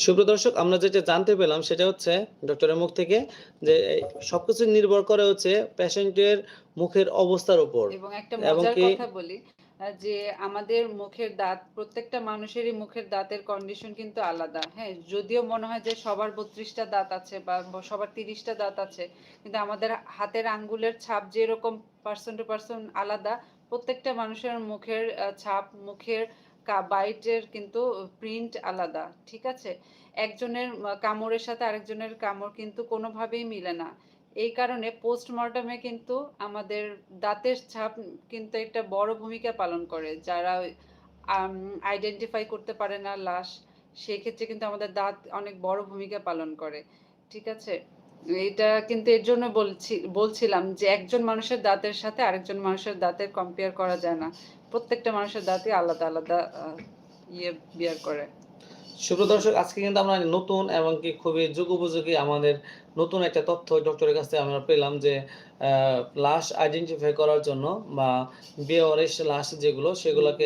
সুপ্রিয় দর্শক, আমরা যেটা জানতে পেলাম সেটা হচ্ছে ডক্টরের মুখ থেকে যে সবকিছু নির্ভর করে হচ্ছে পেশেন্টের মুখের অবস্থার উপর এবং একটা এবং মজার কি কথা বলি যে আমাদের মুখের দাঁত প্রত্যেকটা মানুষেরই মুখের দাঁতের কন্ডিশন কিন্তু আলাদা। হ্যাঁ, যদিও মনে হয় যে সবার ৩২টা দাঁত আছে বা সবার ৩০টা দাঁত আছে, কিন্তু আমাদের হাতের আঙ্গুলের ছাপ যেরকম পার্সন টু পার্সন আলাদা, প্রত্যেকটা মানুষের মুখের ছাপ, মুখের বাইটের কিন্তু প্রিন্ট আলাদা। ঠিক আছে, একজনের কামড়ের সাথে আরেকজনের কামড় কিন্তু কোনোভাবেই মিলে না। এই কারণে পোস্টমর্টমে কিন্তু আমাদের দাঁতের ছাপ কিন্তু একটা বড় ভূমিকা পালন করে। যারা আইডেন্টিফাই করতে পারে না লাশ, সেক্ষেত্রে কিন্তু আমাদের দাঁত অনেক বড় ভূমিকা পালন করে। ঠিক আছে, এটা কিন্তু এর জন্য বলছিলাম যে একজন মানুষের দাঁতের সাথে আরেকজন মানুষের দাঁতের কম্পেয়ার করা যায় না। প্রত্যেকটা মানুষের দাঁতই আলাদা আলাদা ইয়ে বিয়ার করে। সুপ্রিয় দর্শক, আজকে কিন্তু আমরা নতুন এবং কি খুবই যুগোপযোগী আমাদের নতুন একটা তথ্য ডক্টরের কাছ থেকে আমরা পেলাম যে লাশ আইডেন্টিফাই করার জন্য বা বেওয়ারিশ লাশ যেগুলো সেগুলোকে